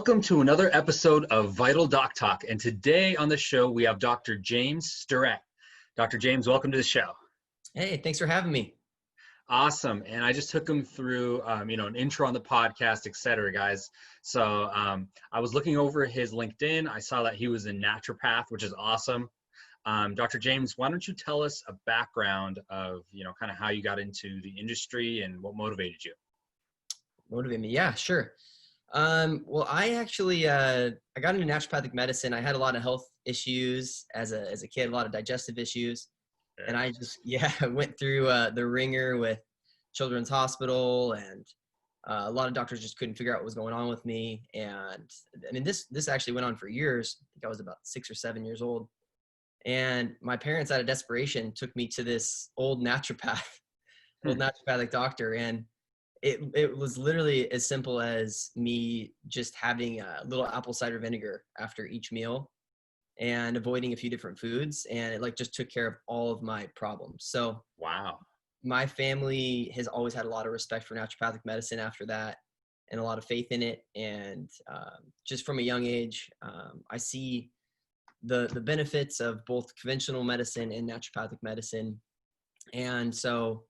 Welcome to another episode of VitalDocTalk, and today on the show we have Dr. James Stirrett. Dr. James, welcome to the show. Hey, thanks for having me. Awesome, and I just took him through, an intro on the podcast, etc., guys. So I was looking over his LinkedIn. I saw that he was a naturopath, which is awesome. Dr. James, why don't you tell us a background of, kind of how you got into the industry and what motivated you? Motivate me? Yeah, sure. Well, I actually, I got into naturopathic medicine. I had a lot of health issues as a kid, a lot of digestive issues. And I just, went through the ringer with Children's Hospital, and a lot of doctors just couldn't figure out what was going on with me. And I mean, this actually went on for years. I think I was about 6 or 7 years old. And my parents, out of desperation, took me to this old naturopathic doctor. And it was literally as simple as me just having a little apple cider vinegar after each meal and avoiding a few different foods. And it just took care of all of my problems. So wow, my family has always had a lot of respect for naturopathic medicine after that, and a lot of faith in it. And just from a young age, I see the benefits of both conventional medicine and naturopathic medicine. And so,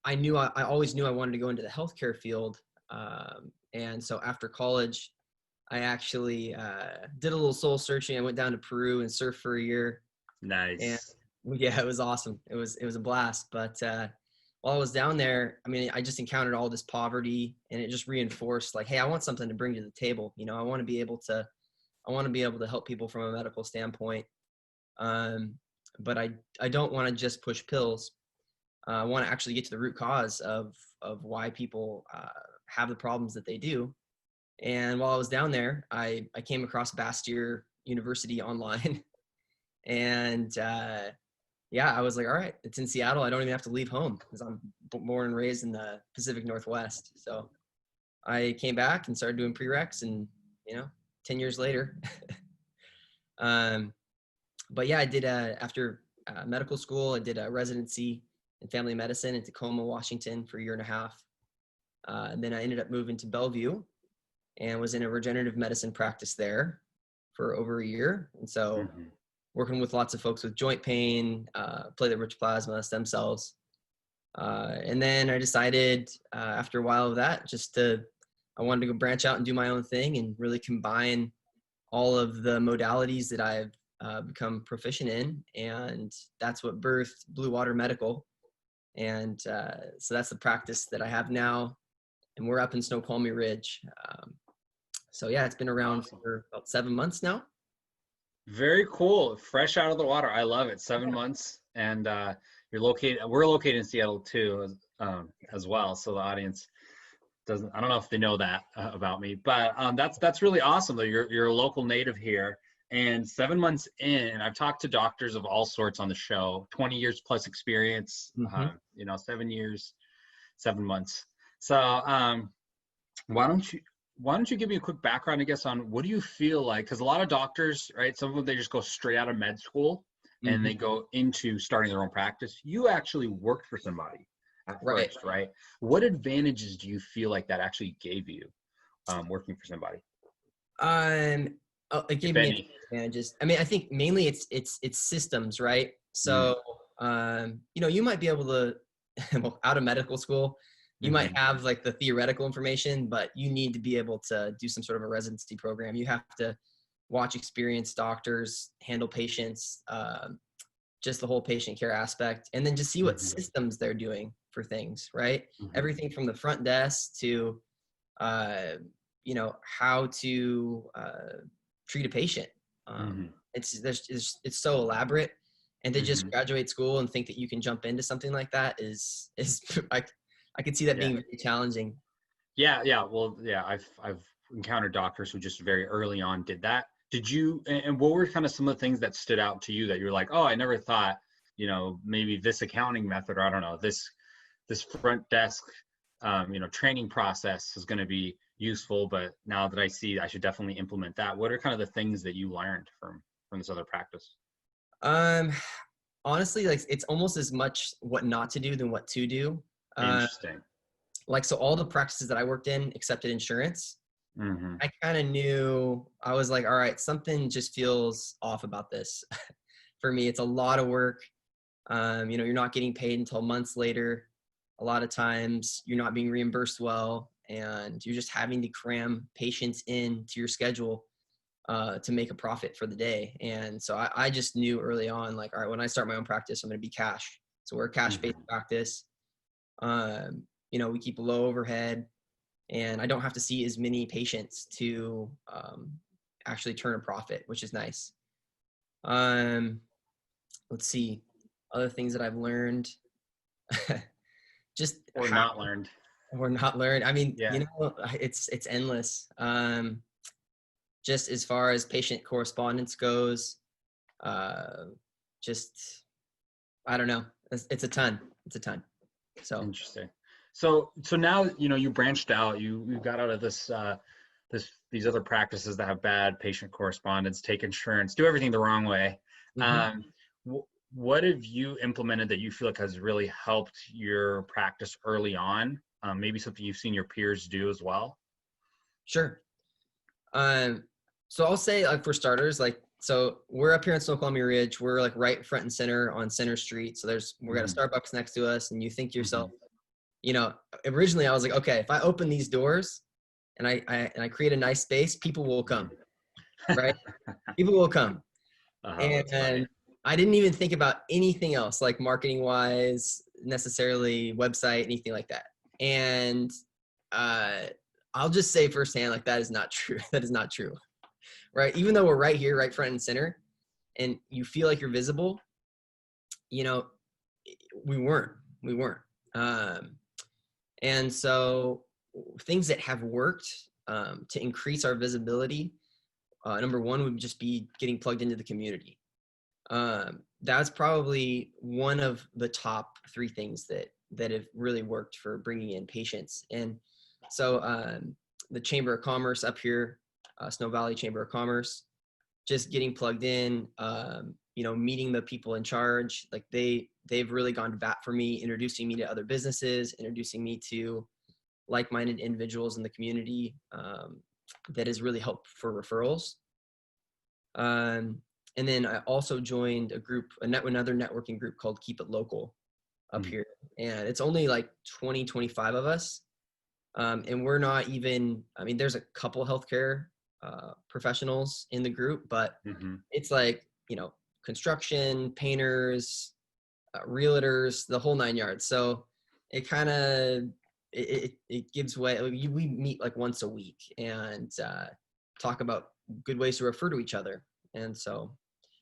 I always knew I wanted to go into the healthcare field. And so after college, I actually did a little soul searching. I went down to Peru and surfed for a year. Nice. And yeah, it was awesome. It was a blast. But while I was down there, I mean, I just encountered all this poverty, and it just reinforced hey, I want something to bring to the table. I want to be able to help people from a medical standpoint. But I don't want to just push pills. I want to actually get to the root cause of why people have the problems that they do. And while I was down there, I came across Bastyr University online. And I was like, all right, it's in Seattle. I don't even have to leave home because I'm born and raised in the Pacific Northwest. So I came back and started doing prereqs, and 10 years later. But yeah, I did after medical school, I did a residency in family medicine in Tacoma, Washington for 1.5 years. And then I ended up moving to Bellevue and was in a regenerative medicine practice there for over 1 year. And so working with lots of folks with joint pain, platelet-rich plasma, stem cells. And then I decided after a while of that, I wanted to go branch out and do my own thing and really combine all of the modalities that I've become proficient in. And that's what birthed Blue Water Medical. And so that's the practice that I have now, and we're up in Snoqualmie Ridge. So yeah, it's been around for about 7 months now. Very cool. Fresh out of the water. I love it. 7 months, and we're located in Seattle too, as well. So the audience I don't know if they know that about me, but that's really awesome though. You're a local native here. And 7 months in, and I've talked to doctors of all sorts on the show, 20 years plus experience, 7 years, 7 months. So why don't you give me a quick background, I guess, on what do you feel like? Because a lot of doctors, right, some of them, they just go straight out of med school and they go into starting their own practice. You actually worked for somebody at first, right? What advantages do you feel like that actually gave you working for somebody? It gave me advantages. I mean, I think mainly it's systems, right? So, you might be able to, well, out of medical school, you might have the theoretical information, but you need to be able to do some sort of a residency program. You have to watch experienced doctors handle patients, just the whole patient care aspect, and then just see what systems they're doing for things, right? Everything from the front desk to, how to treat a patient. It's so elaborate, and to just graduate school and think that you can jump into something like that is I could see that being very challenging. Well, I've encountered doctors who just very early on did that. Did you, and what were kind of some of the things that stood out to you that you were like, oh, I never thought, maybe this accounting method, or I don't know, this front desk, training process is going to be useful, but now that I see, I should definitely implement that. What are kind of the things that you learned from this other practice? Honestly, it's almost as much what not to do than what to do. Interesting. So all the practices that I worked in accepted insurance. Mm-hmm. I kind of knew, I was like, all right, something just feels off about this. For me, it's a lot of work. You're not getting paid until months later. A lot of times you're not being reimbursed well, and you're just having to cram patients into your schedule to make a profit for the day. And so I just knew early on, like, all right, when I start my own practice, I'm going to be cash. So we're a cash-based Mm-hmm. practice. We keep a low overhead, and I don't have to see as many patients to actually turn a profit, which is nice. Um, let's see, other things that I've learned. Just Or how not learned. or not learned. I mean, Yeah. it's endless. Just as far as patient correspondence goes, uh, just I don't know. It's a ton. It's a ton. So Interesting. So now, you branched out, you got out of these other practices that have bad patient correspondence, take insurance, do everything the wrong way. mhm. Um, what have you implemented that you feel like has really helped your practice early on? Maybe something you've seen your peers do as well? Sure. Um, so I'll say, like, for starters, like, so we're up here in Snoqualmie Ridge. We're like right front and center on Center Street. So we got a Mm-hmm. Starbucks next to us, and you think to Mm-hmm. yourself, you know, originally I was like, okay, if I open these doors and I create a nice space, people will come, right? People will come. Oh, that's funny. And I didn't even think about anything else, like marketing wise, necessarily website, anything like that. And uh, I'll just say firsthand, like, that is not true. That is not true, right? Even though we're right here, right front and center, and you feel like you're visible, you know, we weren't. We weren't. Um, and so things that have worked to increase our visibility, number one would just be getting plugged into the community. That's probably one of the top three things that have really worked for bringing in patients. And so the Chamber of Commerce up here, Snow Valley Chamber of Commerce, just getting plugged in, meeting the people in charge, like they've really gone to bat for me, introducing me to other businesses, introducing me to like-minded individuals in the community. That has really helped for referrals. And then I also joined another networking group called Keep It Local up here. And it's only like 20, 25 of us. And we're not even, I mean, there's a couple healthcare professionals in the group, but Mm-hmm. it's like, construction, painters, realtors, the whole 9 yards. So it kind of, it gives way. We meet like once a week and talk about good ways to refer to each other. And so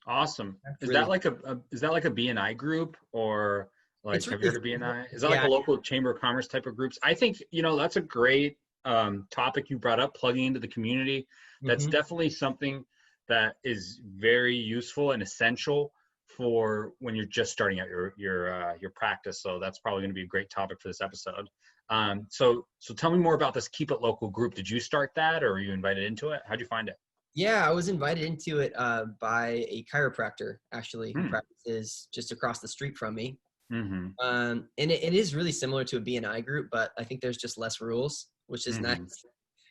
Awesome. that's Is that really, like a BNI group, or like it's have you really, heard of BNI? Is that like yeah. a local chamber of commerce type of groups? I think, that's a great topic you brought up, plugging into the community. That's Mhm. definitely something that is very useful and essential for when you're just starting out your practice. So that's probably going to be a great topic for this episode. So tell me more about this Keep It Local group. Did you start that, or were you invited into it? How'd you find it? Yeah, I was invited into it by a chiropractor, actually, who Hmm. practices just across the street from me. Mm-hmm. And it is really similar to a BNI group, but I think there's just less rules, which is nice Mm-hmm.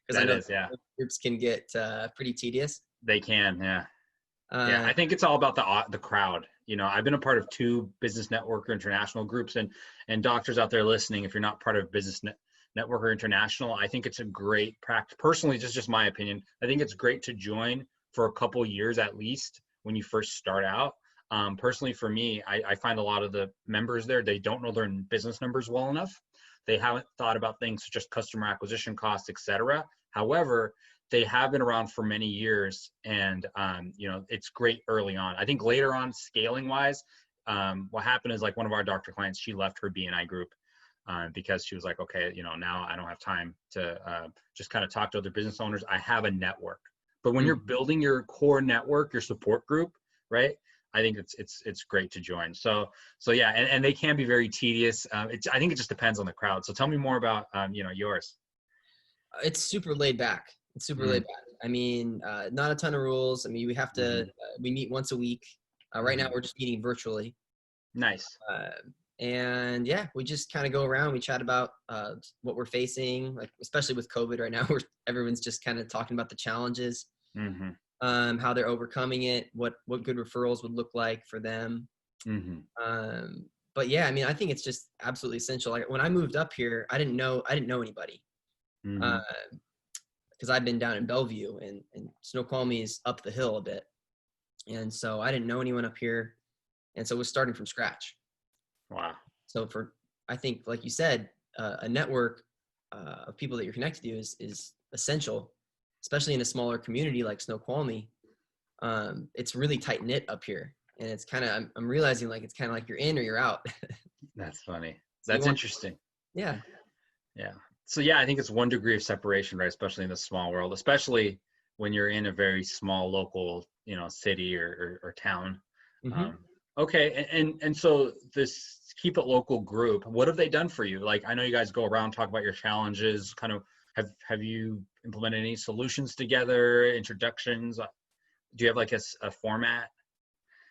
because I That know is, yeah. groups can get pretty tedious. They can, yeah. Yeah, Uh, I think it's all about the crowd. I've been a part of two Business Networker International groups, and doctors out there listening, if you're not part of Networker International, I think it's a great practice. Personally, just my opinion, I think it's great to join for a couple years at least when you first start out. Personally, for me, I find a lot of the members there, they don't know their business numbers well enough. They haven't thought about things such as customer acquisition costs, etc. However, they have been around for many years, and it's great early on. I think later on, scaling wise, what happened is, like, one of our doctor clients, she left her BNI group because she was like, okay, now I don't have time to just kind of talk to other business owners. I have a network. But when mm, you're building your core network, your support group, right? I think it's great to join. So yeah, and they can be very tedious. I think it just depends on the crowd. So tell me more about yours. it's super laid back. It's super laid Mm, back. I mean, not a ton of rules. I mean, we have to, mhm, we meet once a week. Right now, mhm. we're just meeting virtually. Nice. Uh, And yeah, we just kind of go around. We chat about what we're facing, like especially with COVID right now, where everyone's just kind of talking about the challenges, how they're overcoming it, what good referrals would look like for them. But yeah, I mean, I think it's just absolutely essential. Like when I moved up here, I didn't know anybody because I've been down in Bellevue, and Snoqualmie is up the hill a bit, and so I didn't know anyone up here, and so we're starting from scratch. Wow. So I think, like you said, a network of people that you're connected to is essential, especially in a smaller community like Snoqualmie. It's really tight knit up here, and it's kind of, I'm realizing like it's kind of like you're in or you're out. That's funny. So That's interesting. Yeah. Yeah. So yeah, I think it's 1 degree of separation, right? Especially in the small world, especially when you're in a very small local, city or town. Okay. And so this Keep It Local group, what have they done for you? Like, I know you guys go around, talk about your challenges, kind of, have you implemented any solutions together, introductions? Do you have like a format?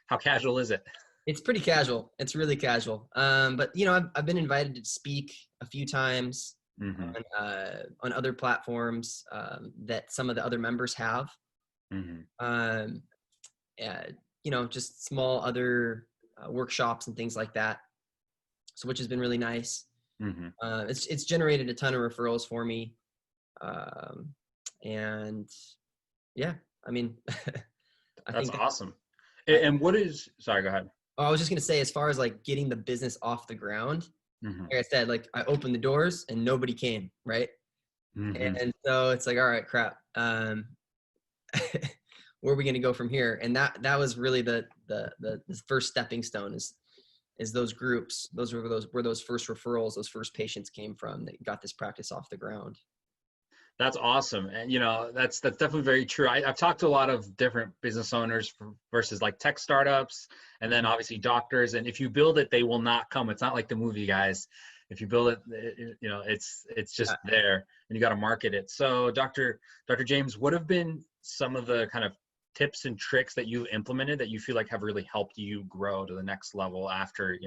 How casual is it? It's pretty casual. It's really casual. But I've been invited to speak a few times on other platforms that some of the other members have. Just small other workshops and things like that. So which has been really nice. It's generated a ton of referrals for me. And yeah, I mean, That's awesome. And sorry, go ahead. I was just going to say, as far as like getting the business off the ground, like I said, like I opened the doors and nobody came. Right. And so it's like, all right, crap. Where are we going to go from here? And that was really the first stepping stone is those groups. Those were those first referrals, those first patients came from that got this practice off the ground. That's awesome. And that's definitely very true. I've talked to a lot of different business owners versus like tech startups, and then obviously doctors. And if you build it, they will not come. It's not like the movie, guys. If you build it, it's just there, and you got to market it. So Dr. James, what have been some of the kind of tips and tricks that you implemented that you feel like have really helped you grow to the next level after,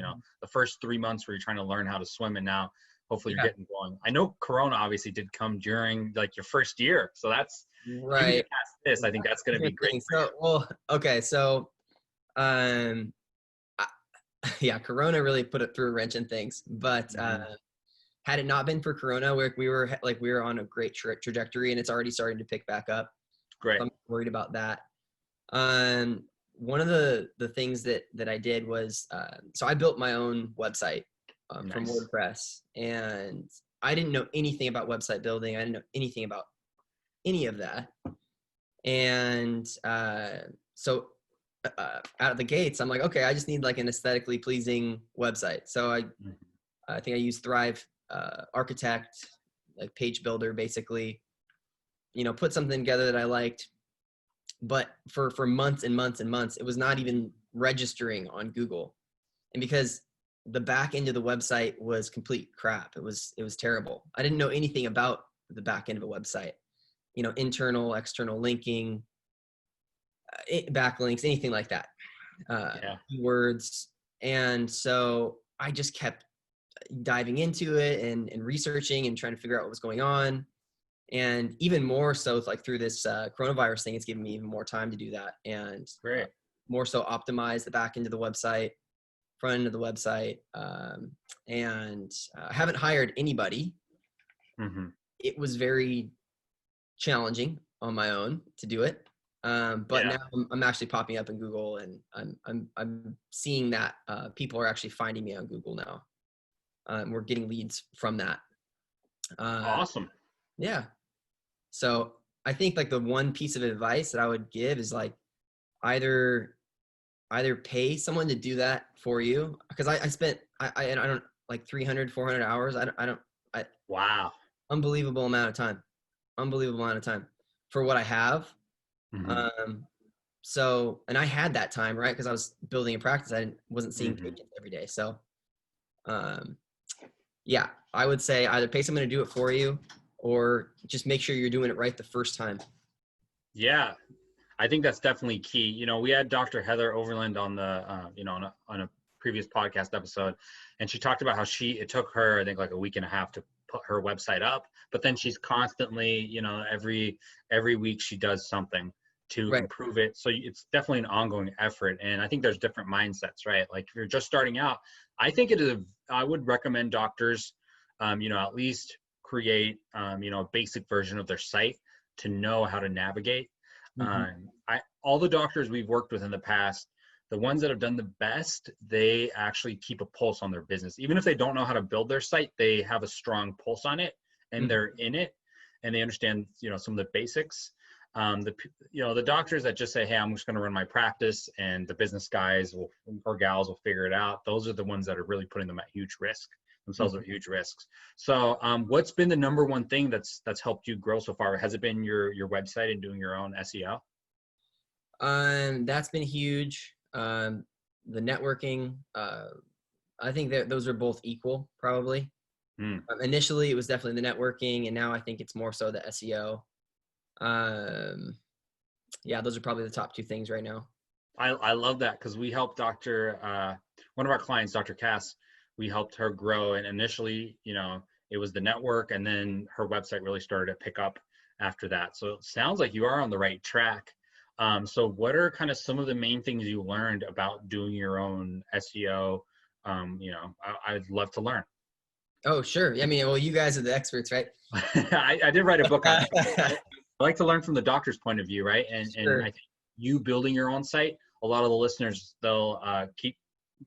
the first 3 months where you're trying to learn how to swim, and now hopefully you're getting going? I know Corona obviously did come during like your first year. So that's right. Past this, I think that's going to be great. So, yeah, Corona really put it through a wrench in things, but, had it not been for Corona, we were on a great trajectory, and it's already starting to pick back up. Great. So I'm worried about that. One of the things that I did was, so I built my own website from WordPress, and I didn't know anything about website building. I didn't know anything about any of that. And so out of the gates, I'm like, okay, I just need like an aesthetically pleasing website. So I think I used Thrive Architect, like page builder, basically, put something together that I liked. But for months and months and months, it was not even registering on Google. And because the back end of the website was complete crap, it was terrible. I didn't know anything about the back end of a website, internal, external linking, backlinks, anything like that, keywords. And so I just kept diving into it and researching and trying to figure out what was going on. And even more so, like through this coronavirus thing, it's given me even more time to do that, and more so optimize the back end of the website, front end of the website. And I haven't hired anybody. It was very challenging on my own to do it. But now I'm actually popping up in Google, and I'm seeing that people are actually finding me on Google now. We're getting leads from that. Awesome. Yeah. So I think like the one piece of advice that I would give is like either pay someone to do that for you. Because I spent, I don't like 300, 400 hours. Wow. Unbelievable amount of time for what I have. So, and I had that time, right? Because I was building a practice. I wasn't seeing patients every day. So, yeah, I would say either pay someone to do it for you, or just make sure you're doing it right the first time. Yeah, I think that's definitely key. We had Dr. Heather Overland on the, on a previous podcast episode, and she talked about how it took her, I think, like a week and a half to put her website up, but then she's constantly, you know, every week she does something to Right. improve it. So it's definitely an ongoing effort. And I think there's different mindsets, right? Like if you're just starting out, I think I would recommend doctors, you know, at least create, you know, a basic version of their site to know how to navigate. Mhm. All the doctors we've worked with in the past, the ones that have done the best, they actually keep a pulse on their business. Even if they don't know how to build their site, they have a strong pulse on it, and Mhm. they're in it, and they understand, you know, some of the basics. You know, the doctors that just say, hey, I'm just going to run my practice and the business guys or gals will figure it out. Those are the ones that are really putting them at huge risk, themselves at Mhm. huge risks. So what's been the number one thing that's helped you grow so far? Has it been your website and doing your own SEO? That's been huge. The networking, I think that those are both equal, probably. Mm. Initially, it was definitely the networking, and now I think it's more so the SEO. Um, yeah, those are probably the top two things right now. I love that because we helped one of our clients, Dr. Cass, we helped her grow. And initially, you know, it was the network, and then her website really started to pick up after that. So it sounds like you are on the right track. So what are kind of some of the main things you learned about doing your own SEO? You know, I'd love to learn. Oh, sure. I mean, well, you guys are the experts, right? I did write a book on it. I like to learn from the doctor's point of view, right? And I Sure. think you building your own site, a lot of the listeners, they'll keep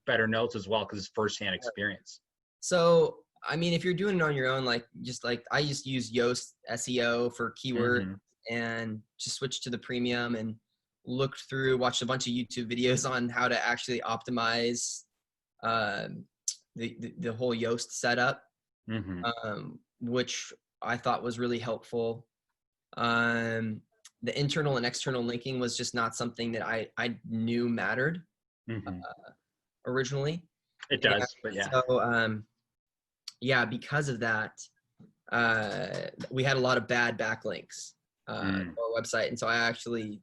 better notes as well because it's firsthand experience. So, I mean, if you're doing it on your own, like just like I just use Yoast SEO for keywords Hmm. and just switched to the premium and watched a bunch of YouTube videos on how to actually optimize um, the whole Yoast setup, Hmm. which I thought was really helpful. Um, the internal and external linking was just not something that I knew mattered Hmm. originally. It And does, but yeah. so, yeah, because of that, we had a lot of bad backlinks to Mm. our website. And so I actually,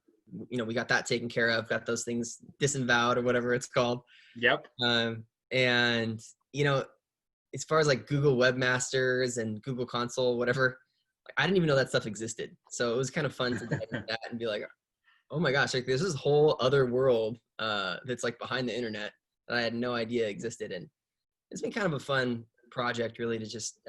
we got that taken care of, got those things disavowed or whatever it's called. Yep. And, you know, as far as like Google Webmasters and Google Console, whatever, I didn't even know that stuff existed. So it was kind of fun to dive into that and be like, oh my gosh, like there's this whole other world that's like behind the internet that I had no idea existed. And it's been kind of a fun project really to just,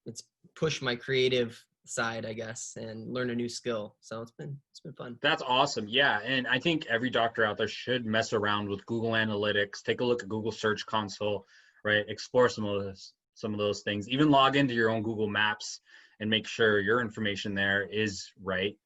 it's push my creative side, I guess, and learn a new skill. So it's been fun. That's awesome. Yeah. And I think every doctor out there should mess around with Google Analytics, take a look at Google Search Console, right? Explore some of those things. Even log into your own Google Maps and make sure your information there is right.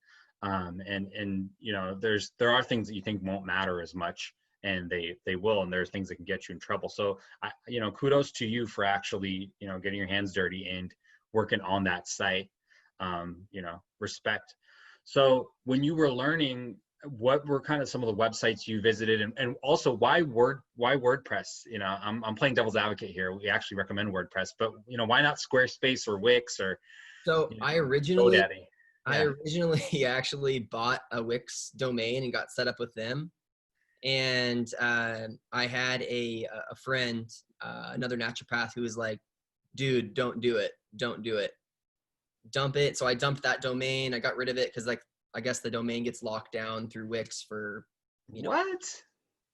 And you know, there are things that you think won't matter as much, and they will, and there's things that can get you in trouble. So you know, kudos to you for actually, you know, getting your hands dirty and working on that site. You know, respect. So when you were learning, what were kind of some of the websites you visited, and also why WordPress? You know, I'm playing devil's advocate here. We actually recommend WordPress, but you know, why not Squarespace or Wix or, So you I know, originally, GoDaddy? I Yeah. originally actually bought a Wix domain and got set up with them. And I had a friend, another naturopath, who was like, "Dude, don't do it. Don't do it. Dump it." So I dumped that domain. I got rid of it because, like, I guess the domain gets locked down through Wix for, you know, What?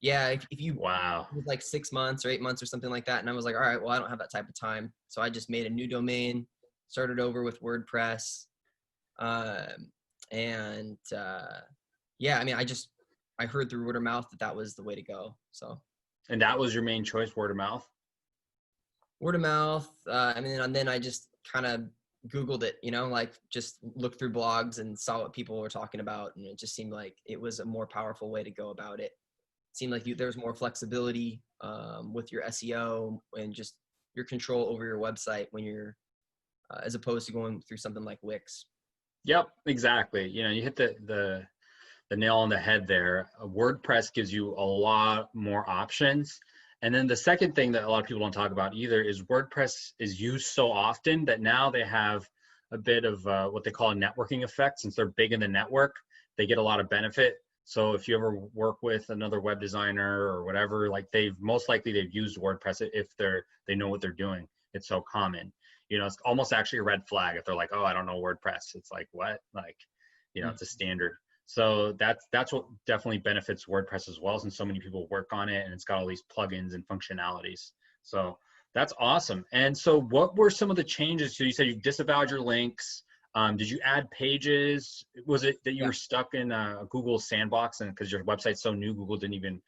yeah, if you Wow. it was like 6 months or 8 months or something like that. And I was like, all right, well, I don't have that type of time. So I just made a new domain, started over with WordPress. Um, and yeah, I mean, I heard through word of mouth that that was the way to go. So And that was your main choice, word of mouth? word of mouth. I mean, and then I just kind of Googled it, like just looked through blogs and saw what people were talking about. And it just seemed like it was a more powerful way to go about it. It seemed like there was more flexibility with your SEO and just your control over your website when you're, as opposed to going through something like Wix. Yep, exactly. You know, you hit the nail on the head there. WordPress gives you a lot more options. And then the second thing that a lot of people don't talk about either is WordPress is used so often that now they have a bit of what they call a networking effect. Since they're big in the network, they get a lot of benefit. So if you ever work with another web designer or whatever, like most likely they've used WordPress if they know what they're doing. It's so common. It's almost actually a red flag if they're like, oh, I don't know WordPress. It's like, what? Like, it's a standard. So that's what definitely benefits WordPress as well, since so many people work on it and it's got all these plugins and functionalities. So that's awesome. And so what were some of the changes? So you said you disavowed your links. Did you add pages? Was it that you were stuck in Google sandbox, and because your website's so new, Google didn't even,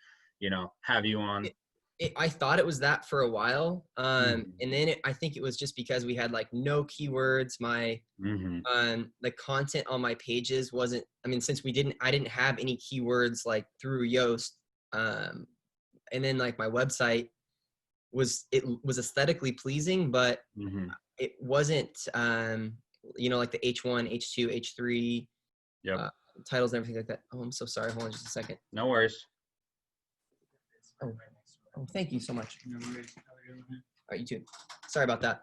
have you on? I thought it was that for a while. And then I think it was just because we had like no keywords. My, the content on my pages wasn't, since I didn't have any keywords like through Yoast. And then like my website was aesthetically pleasing, but it wasn't, like the H1, H2, H3 titles and everything like that. Oh, I'm so sorry. Hold on just a second. No worries. Oh, thank you so much. All right, you too. Sorry about that.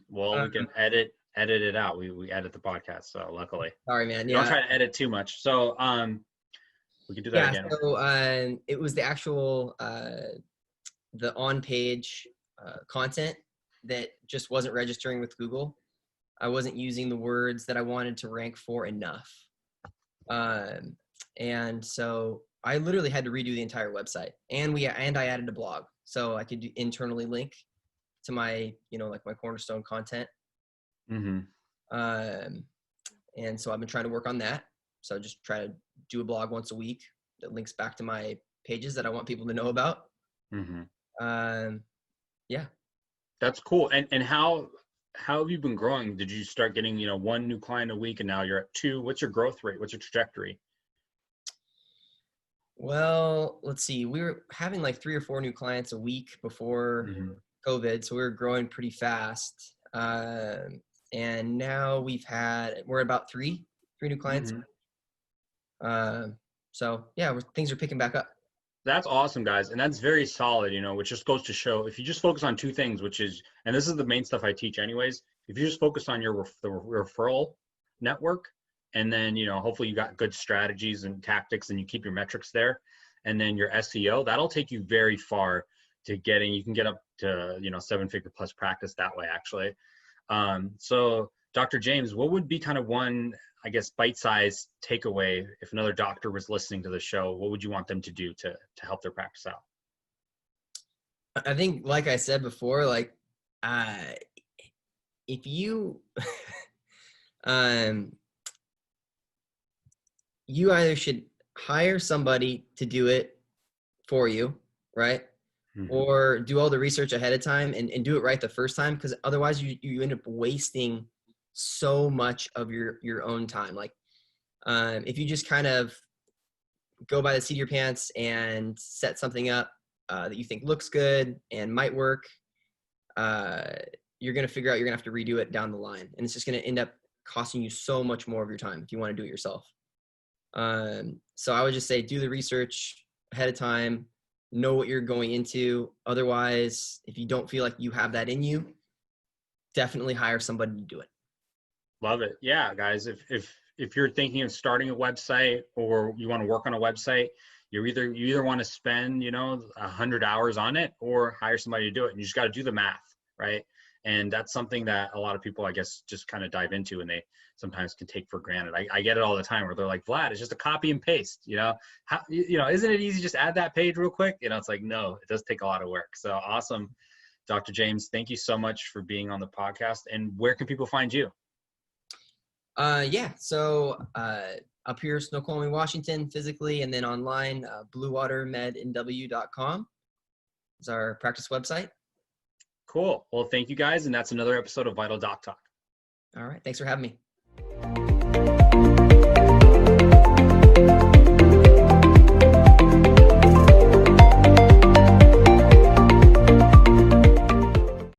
Well, we can edit it out. We edit the podcast, so luckily. Sorry, man. Don't try to edit too much. So we can do that again. So it was the actual the on-page content that just wasn't registering with Google. I wasn't using the words that I wanted to rank for enough. And so I literally had to redo the entire website, and I added a blog so I could internally link to my, like my cornerstone content. And so I've been trying to work on that. So just try to do a blog once a week that links back to my pages that I want people to know about. Yeah. That's cool. And how have you been growing? Did you start getting, one new client a week and now you're at 2? What's your growth rate? What's your trajectory? Well, let's see. We were having like 3 or 4 new clients a week before COVID. So we were growing pretty fast. And now we're about 3 new clients. So yeah, things are picking back up. That's awesome, guys. And that's very solid, which just goes to show if you just focus on 2 things, and this is the main stuff I teach anyways, if you just focus on the referral network, and then, hopefully you got good strategies and tactics and you keep your metrics there, and then your SEO, that'll take you very far to you can get up to, 7-figure plus practice that way, actually. So Dr. James, what would be kind of one, I guess, bite-sized takeaway if another doctor was listening to the show? What would you want them to do to help their practice out? I think, like I said before, like, if you, you either should hire somebody to do it for you, right? Or do all the research ahead of time and do it right the first time, because otherwise you end up wasting so much of your own time. Like, if you just kind of go by the seat of your pants and set something up that you think looks good and might work, you're going to figure out you're going to have to redo it down the line. And it's just going to end up costing you so much more of your time if you want to do it yourself. So I would just say, do the research ahead of time, know what you're going into. Otherwise, if you don't feel like you have that in you, definitely hire somebody to do it. Love it. Yeah, guys, if you're thinking of starting a website or you want to work on a website, you either want to spend, 100 hours on it or hire somebody to do it. And you just got to do the math, right? And that's something that a lot of people, I guess, just kind of dive into and they sometimes can take for granted. I get it all the time where they're like, Vlad, it's just a copy and paste, how, isn't it easy? Just add that page real quick. It's like, no, it does take a lot of work. So awesome. Dr. James, thank you so much for being on the podcast. And where can people find you? So up here, Snoqualmie, Washington, physically, and then online, bluewatermednw.com is our practice website. Cool. Well, thank you guys. And that's another episode of VitalDocTalk. All right. Thanks for having me.